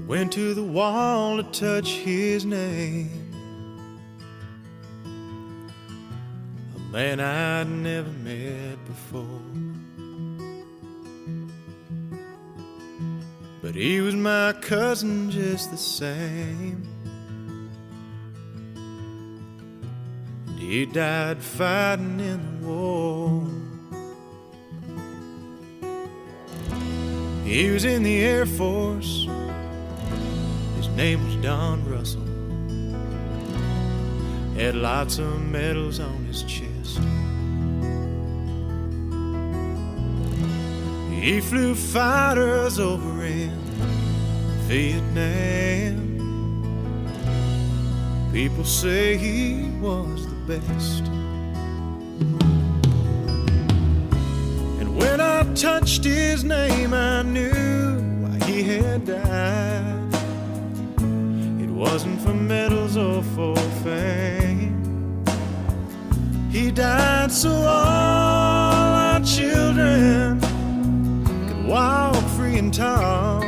Went to the wall to touch his name, a man I'd never met before. But he was my cousin just the same, and he died fighting in the war. He was in the Air Force. His name was Don Russell. Had lots of medals on his chest. He flew fighters over in Vietnam. People say he was the best. And when I touched his name, I knew why he had died. It wasn't for medals or for fame. He died so all our children could walk free and tall.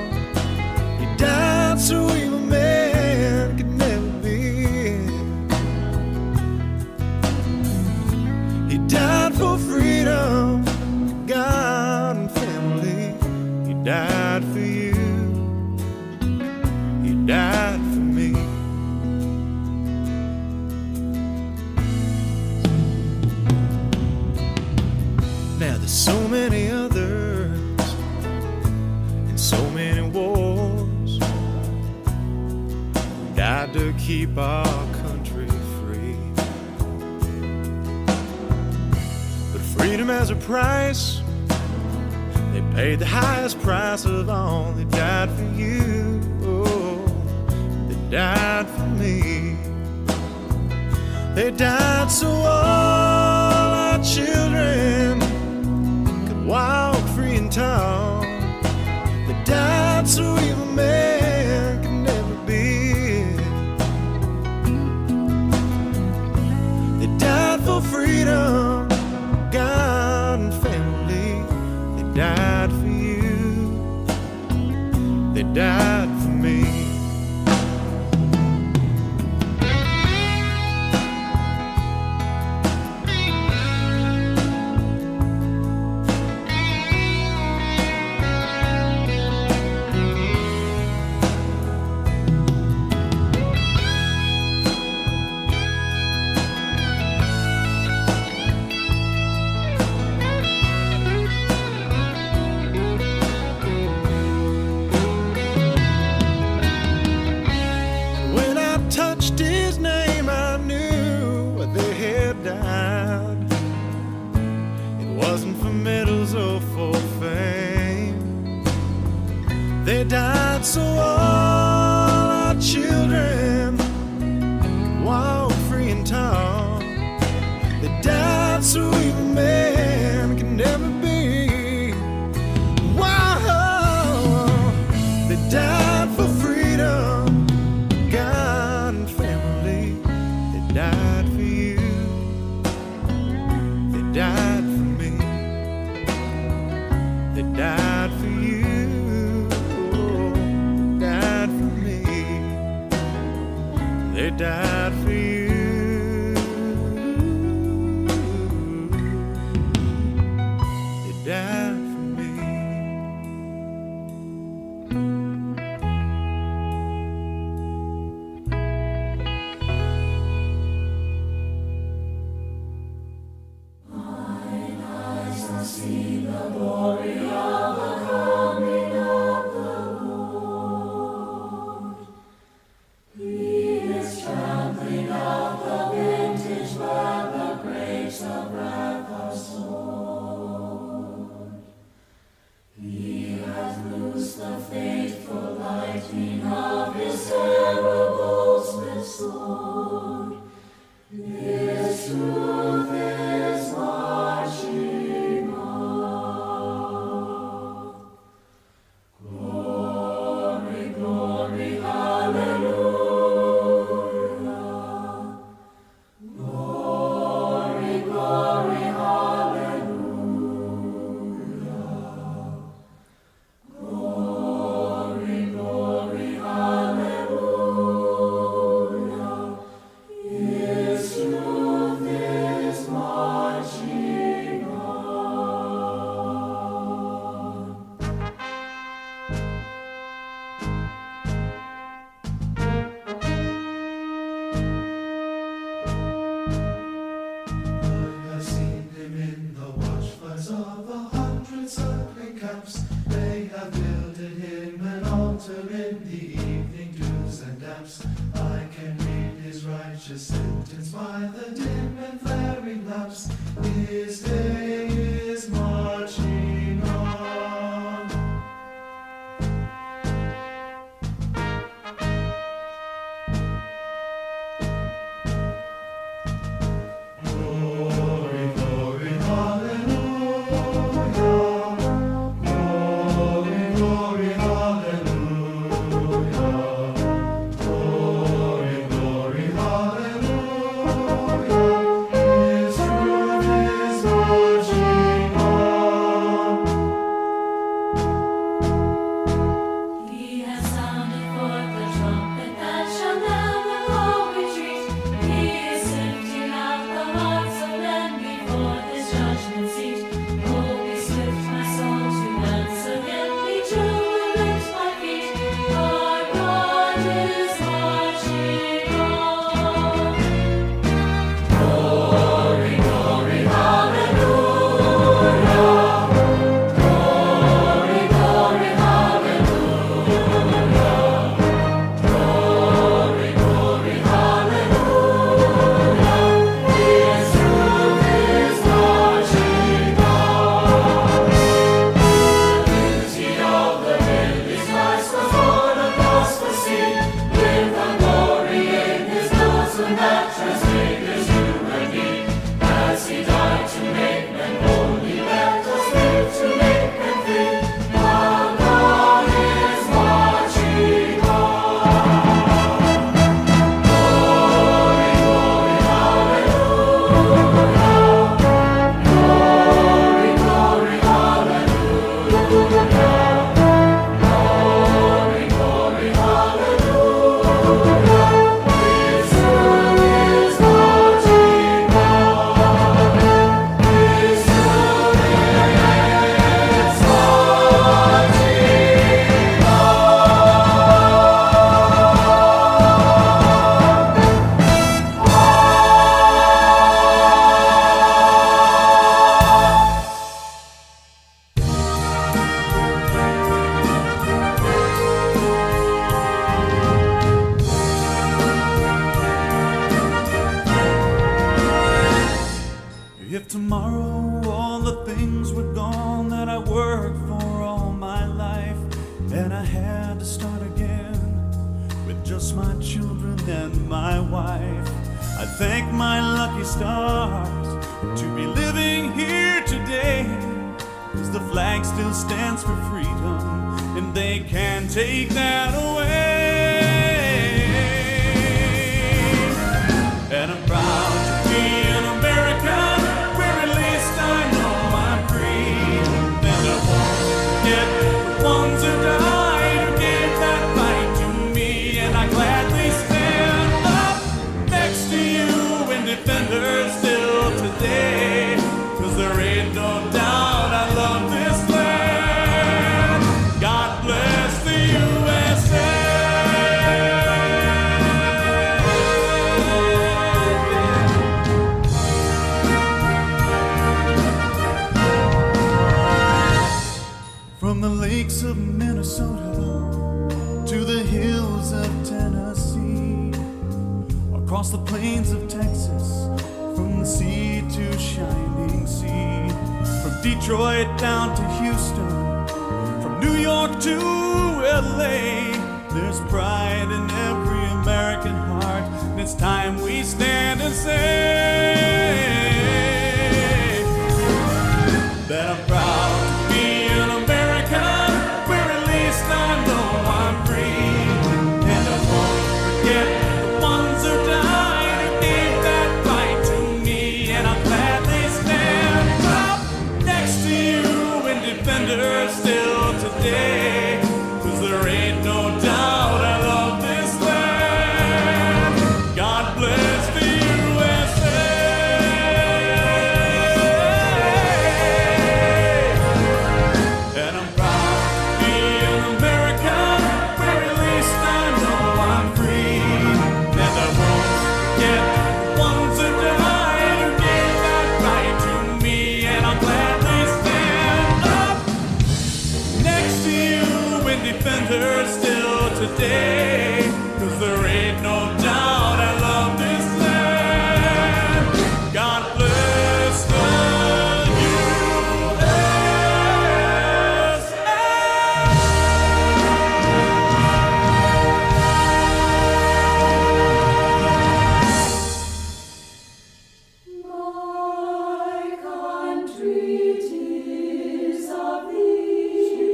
He died so evil man could never be. He died for freedom, God and family. He died for you. He died for me. Now there's so many others in so many wars who died to keep our country free. But freedom has a price. They paid the highest price of all. They died for you. Oh, they died for me. They died so all our children could walk free and tall. They died so evil man could never be. They died for freedom, God and family. They died for you. They died for me. Touched his name, I knew they had died. It wasn't for medals or for fame. They died so all our children could walk free and tall. They died so evil man could never be. Wow, they died for freedom, God and family. They died for you. They died for me. They died for you. Oh, they died for me. They died for you. They died for me. See the glory of the coming of the Lord. He is trampling out the vintage where the grapes of wrath are sown. He has loosed the faithful lightning of his terrible swift sword. His truth is marching on. Glory, glory, hallelujah. Glory, glory, hallelujah. Glory, glory, hallelujah. evening do's and don'ts. I can read his righteous sentence by the dim and flaring lamps. His day is marching on. Glory, glory, hallelujah. Glory, glory, hallelujah. Glory, glory, hallelujah. His truth is marching on. He has sounded forth the trumpet that shall never go retreat. He is sifting out the hearts of men before his judgment seat. Oh, be swift, my soul, to answer him. Be jubilant, my feet. Our God is marching on. Glory, glory, hallelujah. Glory, glory, hallelujah. Glory, glory, hallelujah. His truth is marching on. The beauty of the lilies, Christ was born across the sea. With the glory in his nose, and that transfigures you and me. As he died to make men holy, let us live to make men free. Our God is marching on. Glory, glory, hallelujah. Glory, glory, hallelujah. Glory, glory, hallelujah. His truth is marching on. His truth is marching If tomorrow all the things were gone that I worked for all my life, and I had to start again with just my children and my wife, I thank my lucky stars to be living here today, 'cause the flag still stands for freedom, and they can't take that away. And I'm proud to be an American, where at least I know I'm free. And I won't forget the ones who died, who gave that right to me. And I gladly stand up next to you and defenders still today, 'cause there ain't no doubt I love this land. God bless the USA. From the lakes of Minnesota to the hills of Tennessee, across the plains of Texas, from the sea to shining sea, from Detroit down to Houston, from New York to LA, there's pride in every American heart, and it's time we stand and say that I'm proud to be an American, where at least I know I'm free. And I won't forget the ones who died, who gave that right to me. And I'll gladly stand up next to you and defenders still today, 'cause there ain't no doubt I love this land. God bless the USA. there ain't no doubt I love this land. God bless the My country, 'tis of thee,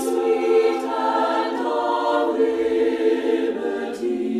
sweet land of liberty.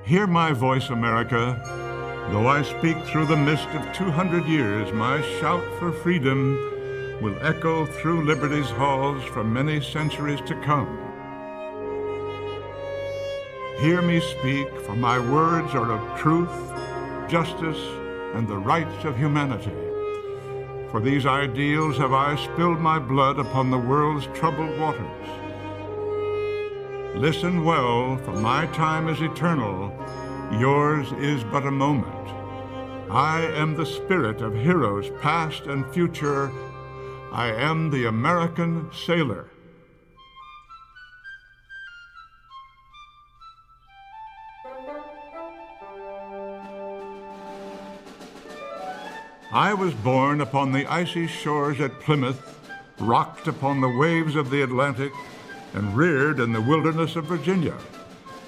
Hear my voice, America. Though I speak through the mist of 200 years, my shout for freedom will echo through liberty's halls for many centuries to come. Hear me speak, for my words are of truth, justice, and the rights of humanity. For these ideals have I spilled my blood upon the world's troubled waters. Listen well, for my time is eternal, yours is but a moment. I am the spirit of heroes past and future. I am the American sailor. I was born upon the icy shores at Plymouth, rocked upon the waves of the Atlantic, and reared in the wilderness of Virginia.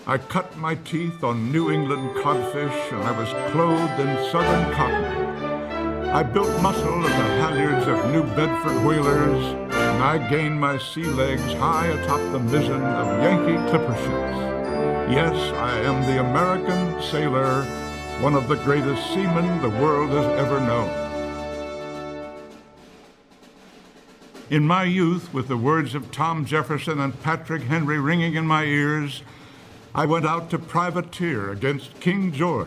I cut my teeth on New England codfish, and I was clothed in southern cotton. I built muscle in the halyards of New Bedford whalers, and I gained my sea legs high atop the mizzen of Yankee clipper ships. Yes, I am the American sailor, one of the greatest seamen the world has ever known. In my youth, with the words of Tom Jefferson and Patrick Henry ringing in my ears, I went out to privateer against King George.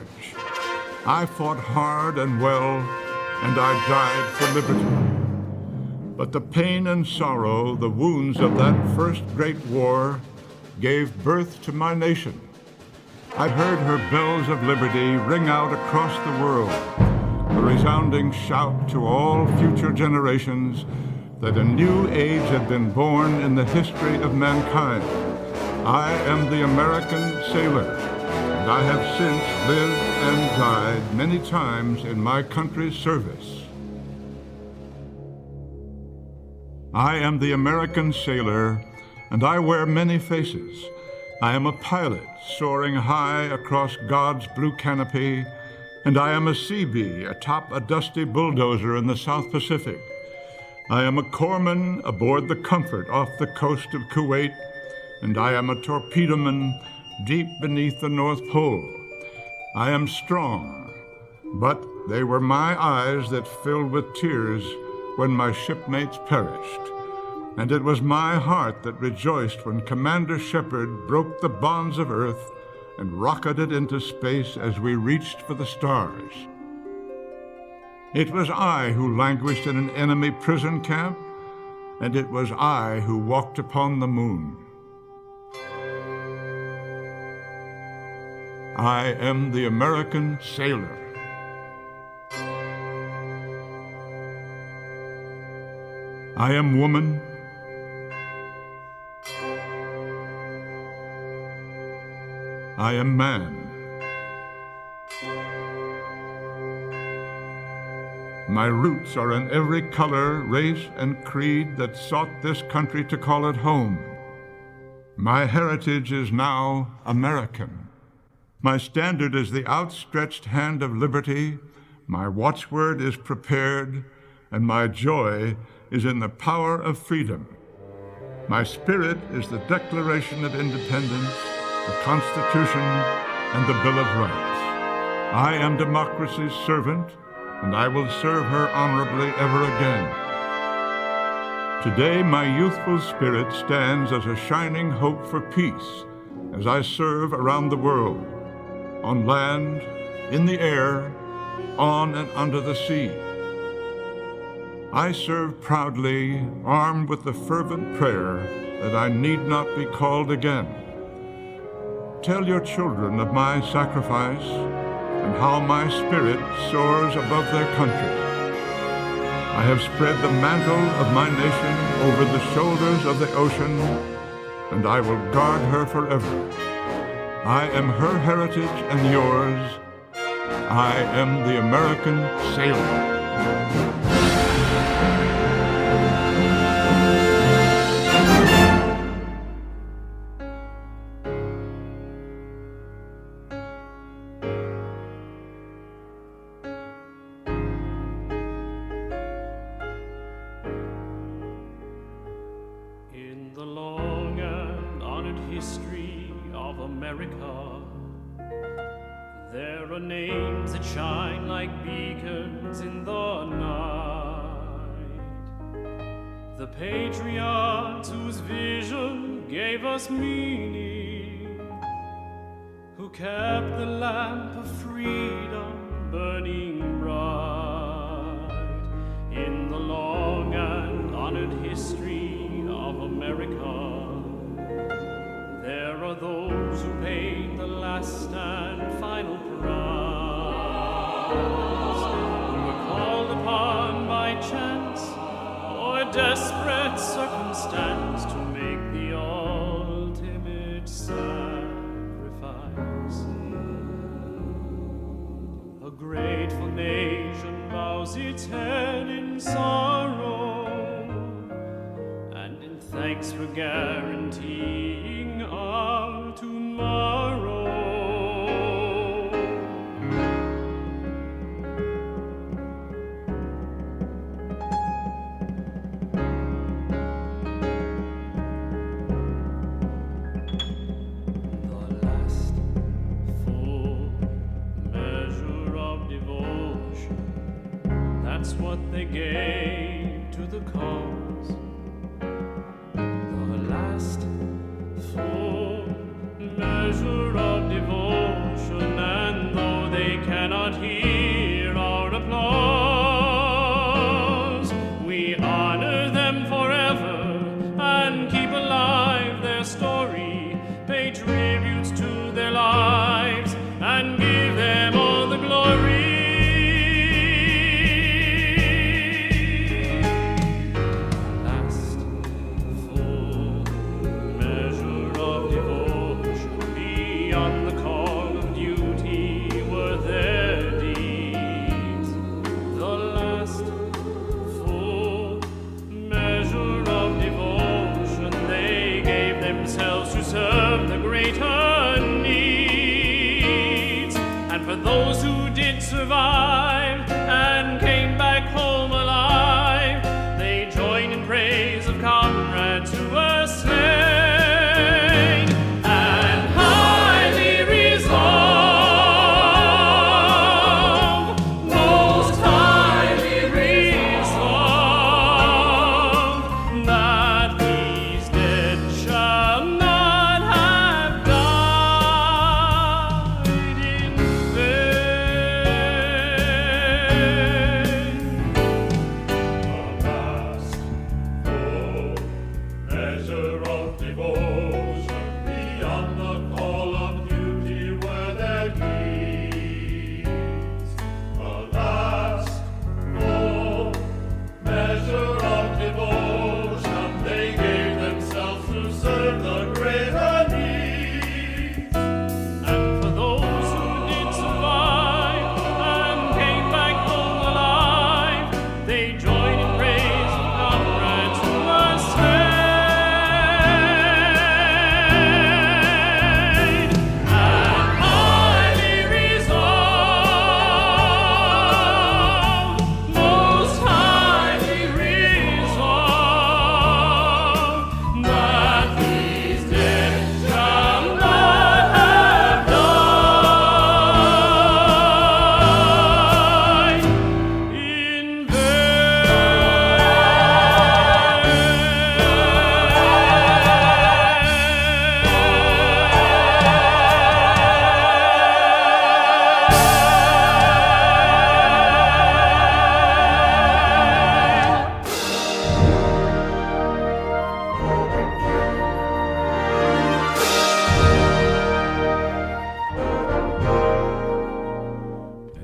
I fought hard and well, and I died for liberty. But the pain and sorrow, the wounds of that first great war, gave birth to my nation. I heard her bells of liberty ring out across the world, a resounding shout to all future generations that a new age had been born in the history of mankind. I am the American sailor, and I have since lived and died many times in my country's service. I am the American sailor, and I wear many faces. I am a pilot soaring high across God's blue canopy, and I am a sea bee atop a dusty bulldozer in the South Pacific. I am a corpsman aboard the Comfort off the coast of Kuwait, and I am a torpedoman deep beneath the North Pole. I am strong, but they were my eyes that filled with tears when my shipmates perished. And it was my heart that rejoiced when Commander Shepard broke the bonds of earth and rocketed into space as we reached for the stars. It was I who languished in an enemy prison camp, and it was I who walked upon the moon. I am the American sailor. I am woman. I am man. My roots are in every color, race, and creed that sought this country to call it home. My heritage is now American. My standard is the outstretched hand of liberty, my watchword is prepared, and my joy is in the power of freedom. My spirit is the Declaration of Independence, the Constitution, and the Bill of Rights. I am democracy's servant, and I will serve her honorably ever again. Today, my youthful spirit stands as a shining hope for peace as I serve around the world, on land, in the air, on and under the sea. I serve proudly, armed with the fervent prayer that I need not be called again. Tell your children of my sacrifice and how my spirit soars above their country. I have spread the mantle of my nation over the shoulders of the ocean, and I will guard her forever. I am her heritage and yours. I am the American sailor. In the long and honored history of America, There are names that shine like beacons in the night. The patriots whose vision gave us meaning, who kept the lamp of freedom burning bright in the long and honored history of America. There are those who paid the last and final price, who were called upon by chance or desperate circumstance to make the ultimate sacrifice. A grateful nation bows its head in sorrow and in thanks for guaranteeing our tomorrow. The last full measure of devotion, that's what they gave to the cause. The last full measure of devotion, and though they cannot hear our applause, we honor them forever and keep alive their story, pay tributes to their lives, and give them all the glory. Last full measure of devotion, beyond the call of duty were their deeds. The last full measure of devotion, they gave themselves to serve the greater needs. And for those who did survive and came back home alive, they joined in praise of comrades who were slain, and highly resolved, most highly resolved, that these dead shall not have died in vain. The last full measure of devotion, beyond the call of duty were their deeds. The last full measure of devotion, they gave themselves to serve the greater needs. And for those who did survive and came back home alive, they joined in praise of comrades who were slain, and highly resolved, most highly resolved, that these dead shall not have died in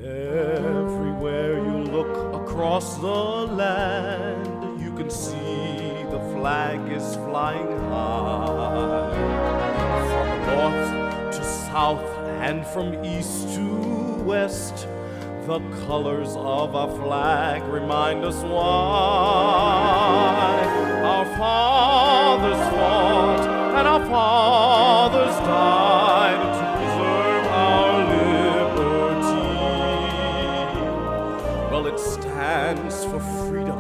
Everywhere you look across the land, you can see the flag is flying high. From north to south and from east to west, the colors of our flag remind us why our fathers fought and our fathers died to preserve our liberty. Well, it stands for freedom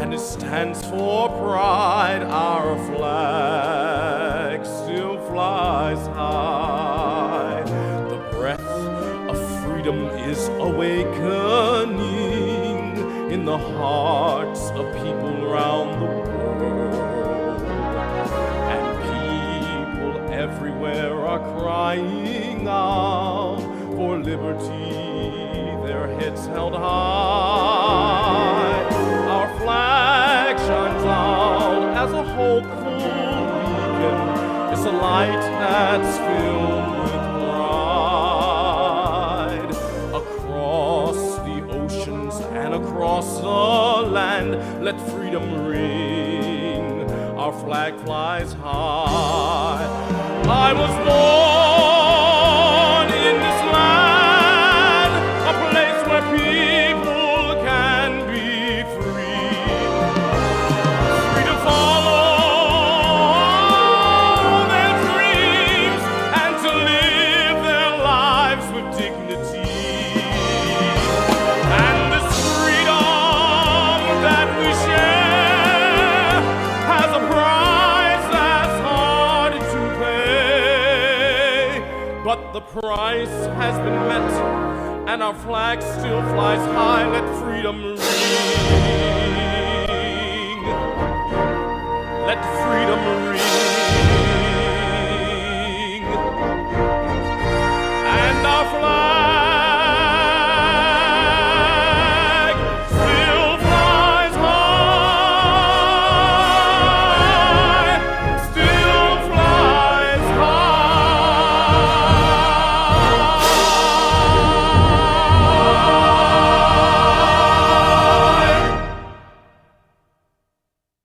and it stands for pride. Our flag still flies high. The breath of the hearts of people around the world. And people everywhere are crying out for liberty, their heads held high. Our flag shines out as a hopeful beacon. It's a light that's filled with pride. Across the oceans and across the land, let freedom ring. Our flag flies high. I was born in this land, a place where people can be free, free to follow their dreams and to live their lives with dignity. And this freedom that we share has a price that's hard to pay. But the price has been met, and our flag still flies high. Let freedom ring. Let freedom ring.